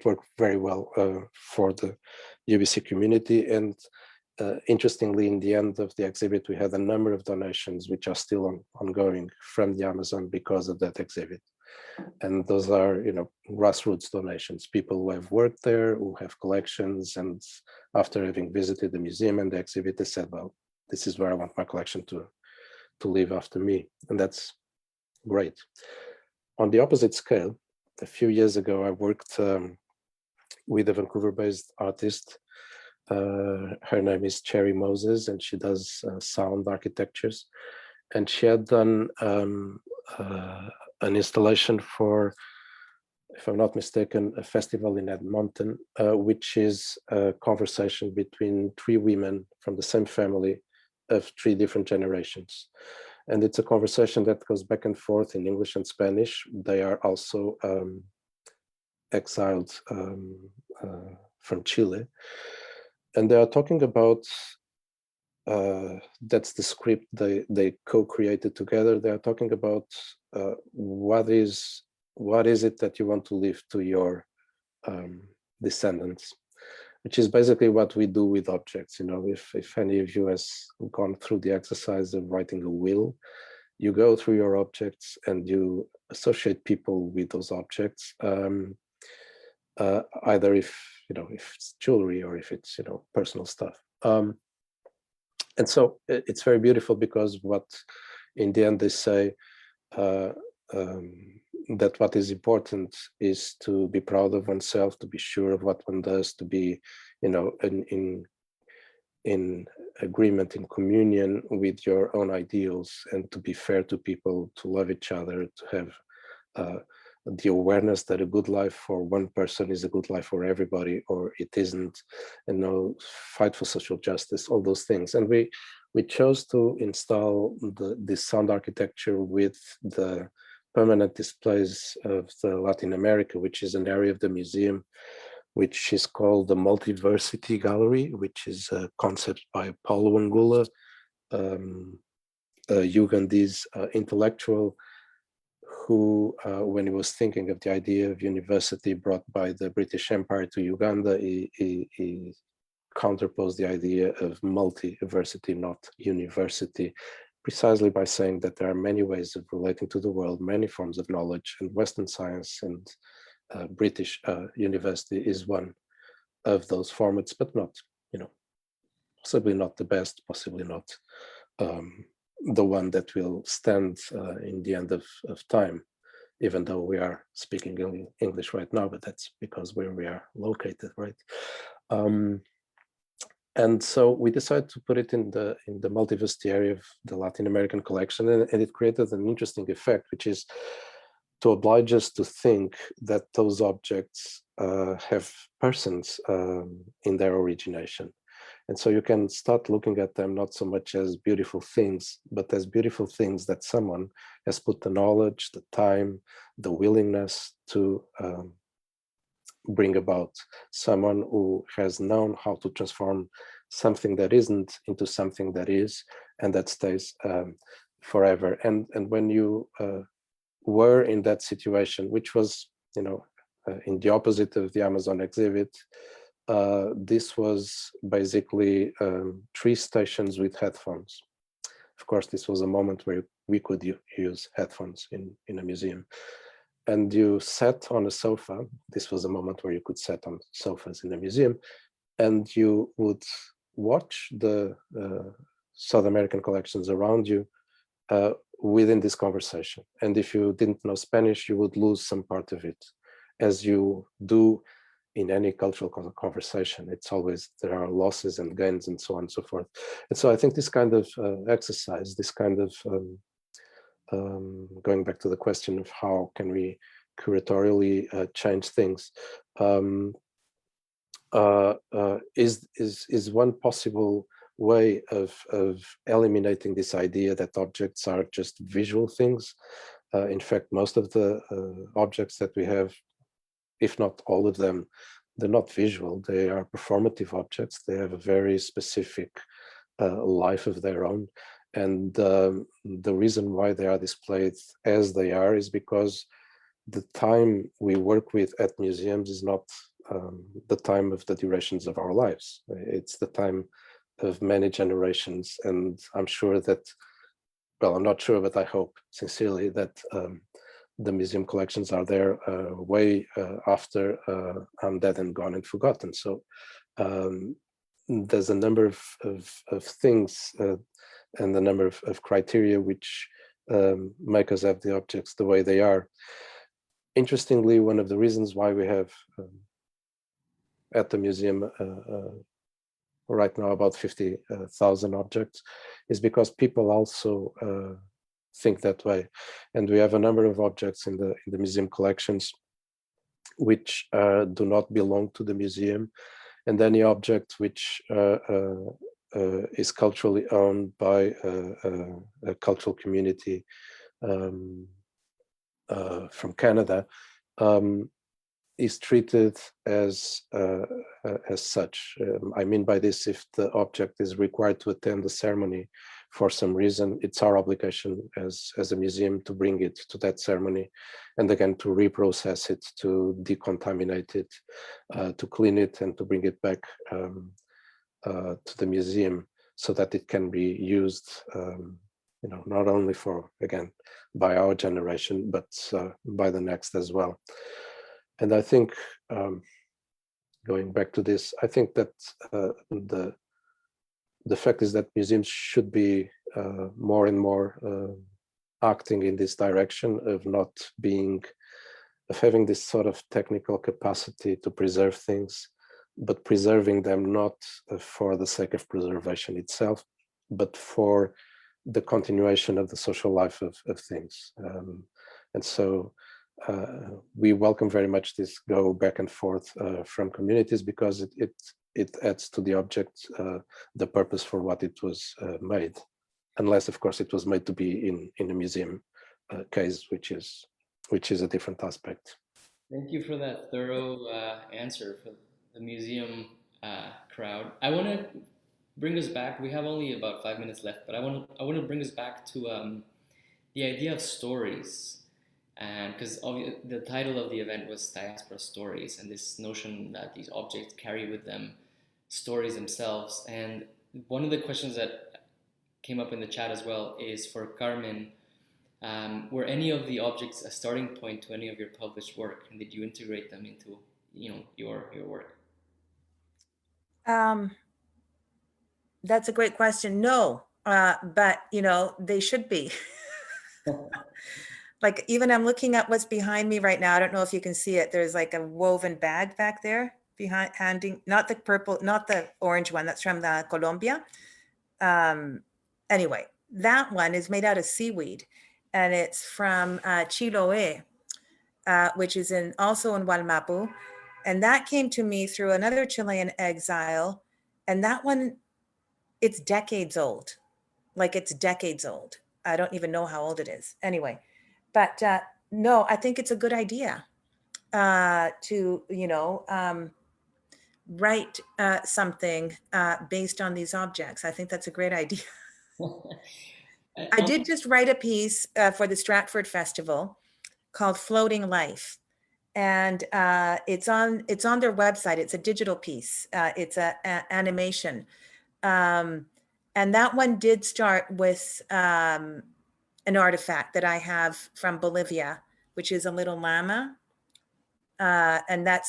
worked very well for the UBC community. And interestingly, in the end of the exhibit, we had a number of donations which are still ongoing from the Amazon because of that exhibit. And those are, grassroots donations, people who have worked there, who have collections, and after having visited the museum and the exhibit, they said, well, this is where I want my collection to live after me. And that's great. On the opposite scale, a few years ago, I worked with a Vancouver-based artist. Her name is Cherry Moses, and she does sound architectures. And she had done an installation for, if I'm not mistaken, a festival in Edmonton, which is a conversation between three women from the same family of three different generations. And it's a conversation that goes back and forth in English and Spanish. They are also exiled from Chile. And they are talking about, that's the script they co-created together. They are talking about what is it that you want to leave to your descendants, which is basically what we do with objects. If any of you has gone through the exercise of writing a will, you go through your objects and you associate people with those objects, either if it's jewelry or if it's personal stuff. And so it's very beautiful because what in the end they say that what is important is to be proud of oneself, to be sure of what one does, to be in agreement, in communion with your own ideals, and to be fair to people, to love each other, to have the awareness that a good life for one person is a good life for everybody, or it isn't, fight for social justice, all those things. And we chose to install this sound architecture with the permanent displays of the Latin America, which is an area of the museum which is called the Multiversity Gallery, which is a concept by Paulo Angula, a Ugandese intellectual who, when he was thinking of the idea of university brought by the British Empire to Uganda, he counterposed the idea of multiversity, not university, precisely by saying that there are many ways of relating to the world, many forms of knowledge, and Western science and British university is one of those formats, but not, possibly not the best, possibly not the one that will stand in the end of time, even though we are speaking English right now, but that's because where we are located, right? And so we decided to put it in the Multiverse Theory of the Latin American collection, and it created an interesting effect, which is to oblige us to think that those objects have persons in their origination. And so you can start looking at them not so much as beautiful things, but as beautiful things that someone has put the knowledge, the time, the willingness to bring about, someone who has known how to transform something that isn't into something that is, and that stays forever. And when you were in that situation, which was, in the opposite of the Amazon exhibit, this was basically 3 stations with headphones. Of course, this was a moment where we could use headphones in a museum. And you sat on a sofa. This was a moment where you could sit on sofas in a museum, and you would watch the South American collections around you within this conversation. And if you didn't know Spanish, you would lose some part of it, as you do in any cultural conversation. It's always, there are losses and gains and so on and so forth. And so I think this kind of exercise, this kind of going back to the question of how can we curatorially change things, is one possible way of eliminating this idea that objects are just visual things. In fact, most of the objects that we have, if not all of them, they're not visual. They are performative objects. They have a very specific life of their own. And the reason why they are displayed as they are is because the time we work with at museums is not the time of the durations of our lives. It's the time of many generations. And I'm sure that, well, I'm not sure, but I hope sincerely that the museum collections are there way after I'm dead and gone and forgotten. So there's a number of things and a number of criteria which make us have the objects the way they are. Interestingly, one of the reasons why we have at the museum right now about 50,000 objects is because people also think that way. And we have a number of objects in the museum collections which do not belong to the museum, and any object which is culturally owned by a cultural community from Canada is treated as such. I mean by this, if the object is required to attend the ceremony for some reason, it's our obligation as a museum to bring it to that ceremony, and again to reprocess it, to decontaminate it, to clean it, and to bring it back to the museum so that it can be used, not only for, again, by our generation, but by the next as well. And I think, going back to this, I think that the fact is that museums should be more and more acting in this direction of having this sort of technical capacity to preserve things, but preserving them not for the sake of preservation itself, but for the continuation of the social life of things. And so we welcome very much this go back and forth from communities, because it adds to the object the purpose for what it was made, unless of course it was made to be in a museum case, which is a different aspect. Thank you for that thorough answer for the museum crowd. I want to bring us back. We have only about 5 minutes left, but I want to bring us back to the idea of stories. And because the title of the event was Diaspora Stories, and this notion that these objects carry with them stories themselves. And one of the questions that came up in the chat as well is for Carmen. Were any of the objects a starting point to any of your published work, and did you integrate them into your work? That's a great question. No, but they should be. Like, even I'm looking at what's behind me right now. I don't know if you can see it. There's like a woven bag back there. behind handing, not the purple, not the orange one, that's from the Colombia. Anyway, that one is made out of seaweed, and it's from Chiloé, which is also in Wallmapu. And that came to me through another Chilean exile. And that one, it's decades old. Like, it's decades old. I don't even know how old it is. Anyway, but no, I think it's a good idea to, write something based on these objects. I think that's a great idea. I did just write a piece for the Stratford Festival called Floating Life. And it's on their website. It's a digital piece. It's an animation. And that one did start with an artifact that I have from Bolivia, which is a little llama. And that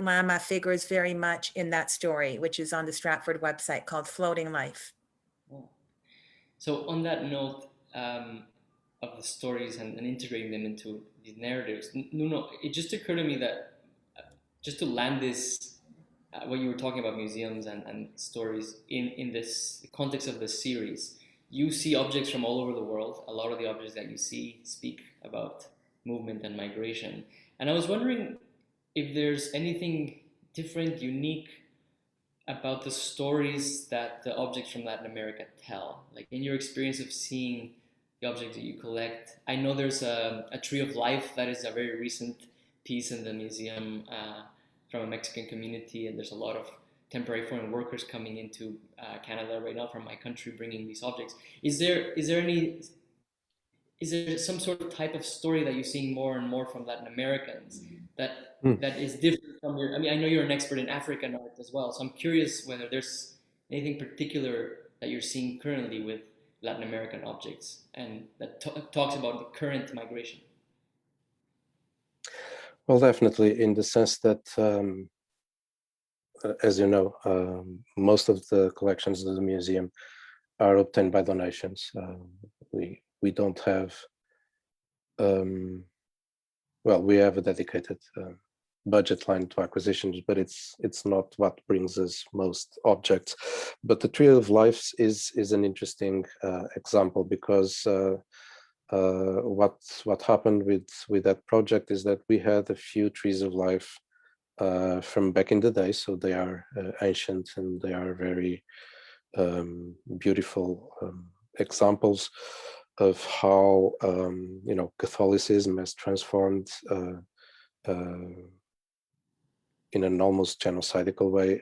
llama figures very much in that story, which is on the Stratford website, called Floating Life. So on that note of the stories and integrating them into these narratives, Nuno, it just occurred to me that just to land this, what you were talking about museums and stories in this context of the series, you see objects from all over the world. A lot of the objects that you see speak about movement and migration. And I was wondering if there's anything different, unique about the stories that the objects from Latin America tell. Like, in your experience of seeing the objects that you collect, I know there's a Tree of Life that is a very recent piece in the museum from a Mexican community, and there's a lot of temporary foreign workers coming into Canada right now from my country bringing these objects. Is there some sort of type of story that you're seeing more and more from Latin Americans that is different from your? I mean, I know you're an expert in African art as well, so I'm curious whether there's anything particular that you're seeing currently with Latin American objects and that talks about the current migration. Well, definitely, in the sense that, as you know, most of the collections of the museum are obtained by donations. We don't have, well, we have a dedicated budget line to acquisitions, but it's not what brings us most objects. But the Tree of Life is an interesting example, because what happened with that project is that we had a few trees of life from back in the day, so they are ancient and they are very beautiful examples of how Catholicism has transformed in an almost genocidal way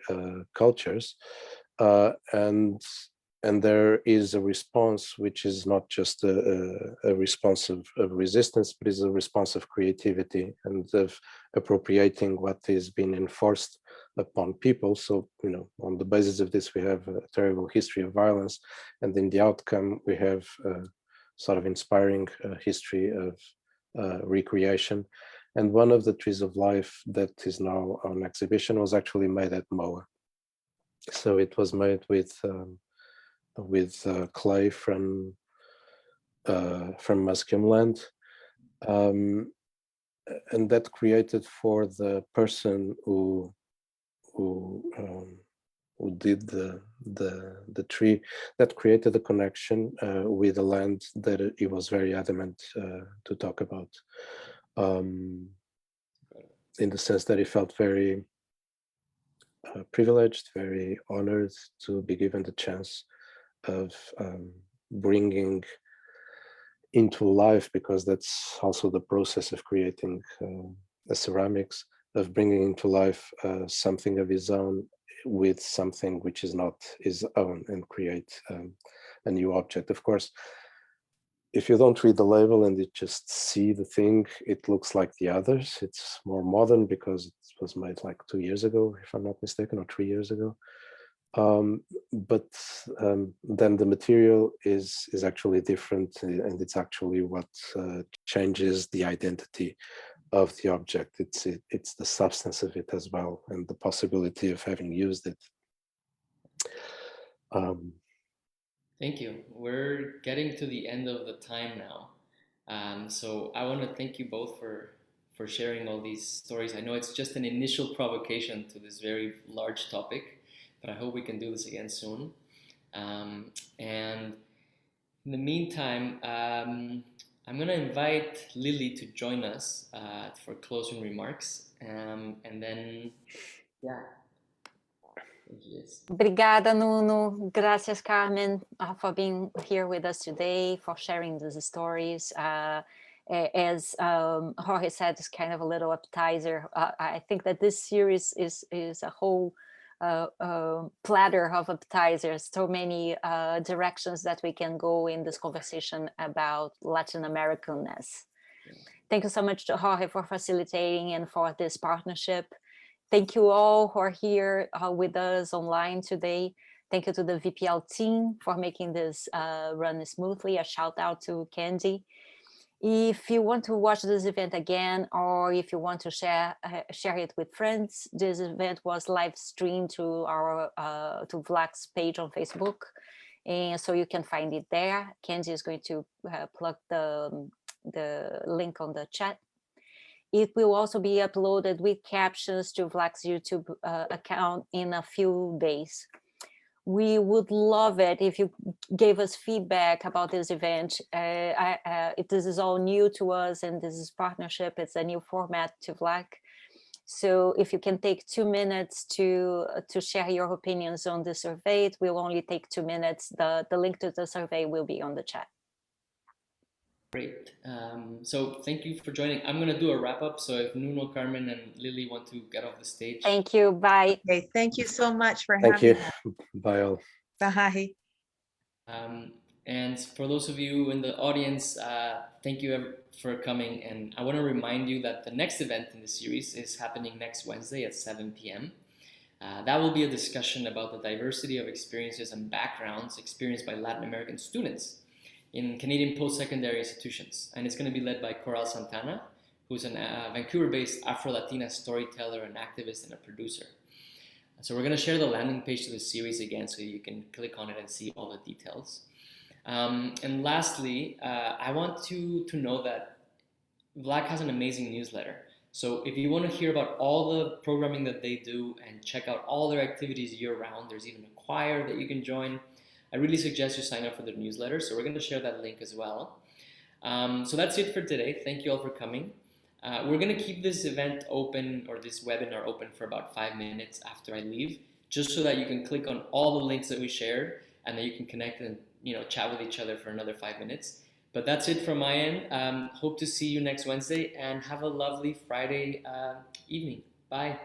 cultures, and there is a response which is not just a response of resistance, but is a response of creativity and of appropriating what is being enforced upon people. So, on the basis of this, we have a terrible history of violence, and in the outcome, we have a sort of inspiring history of recreation. And one of the trees of life that is now on exhibition was actually made at MOA. So it was made with clay from Musqueam land, and that created for the person who did the tree, that created a connection with the land that he was very adamant to talk about, in the sense that he felt very privileged, very honored to be given the chance of bringing into life, because that's also the process of creating the ceramics, of bringing into life something of his own with something which is not his own, and create a new object. Of course, if you don't read the label and you just see the thing, it looks like the others. It's more modern because it was made like 2 years ago, if I'm not mistaken, or 3 years ago. But then the material is actually different, and it's actually what changes the identity of the object. It's the substance of it as well, and the possibility of having used it. Thank you. We're getting to the end of the time now. So I want to thank you both for for sharing all these stories. I know it's just an initial provocation to this very large topic, but I hope we can do this again soon. And in the meantime, I'm going to invite Lily to join us for closing remarks. And then, yeah. Yes. Obrigada, Nuno. Gracias, Carmen, for being here with us today, for sharing these stories. As Jorge said, it's kind of a little appetizer. I think that this series is a whole platter of appetizers, so many directions that we can go in this conversation about Latin Americanness. Yeah. Thank you so much to Jorge for facilitating and for this partnership. Thank you all who are here with us online today. Thank you to the VPL team for making this run smoothly. A shout out to Candy. If you want to watch this event again, or if you want to share it with friends, this event was live streamed to our to Vlak's page on Facebook, and so you can find it there. Candy is going to plug the link on the chat. It will also be uploaded with captions to Vlak's YouTube account in a few days. We would love it if you gave us feedback about this event. This is all new to us, and this is partnership. It's a new format to Vlak. So if you can take 2 minutes to share your opinions on the survey, it will only take 2 minutes. The link to the survey will be on the chat. Great. So thank you for joining. I'm going to do a wrap up. So if Nuno, Carmen, and Lily want to get off the stage. Thank you. Bye. Okay, thank you so much for having us. Thank you. Bye all. Bye. And for those of you in the audience, thank you for coming. And I want to remind you that the next event in the series is happening next Wednesday at 7 p.m. That will be a discussion about the diversity of experiences and backgrounds experienced by Latin American students in Canadian post-secondary institutions. And it's going to be led by Coral Santana, who's a Vancouver-based Afro-Latina storyteller and activist and a producer. So we're going to share the landing page to the series again so you can click on it and see all the details. And lastly, I want to know that Vlak has an amazing newsletter. So if you want to hear about all the programming that they do and check out all their activities year-round, there's even a choir that you can join. I really suggest you sign up for their newsletter. So we're going to share that link as well. So that's it for today. Thank you all for coming. We're going to keep this event open, or this webinar open, for about 5 minutes after I leave, just so that you can click on all the links that we shared and that you can connect and chat with each other for another 5 minutes. But that's it from my end. Hope to see you next Wednesday, and have a lovely Friday evening. Bye.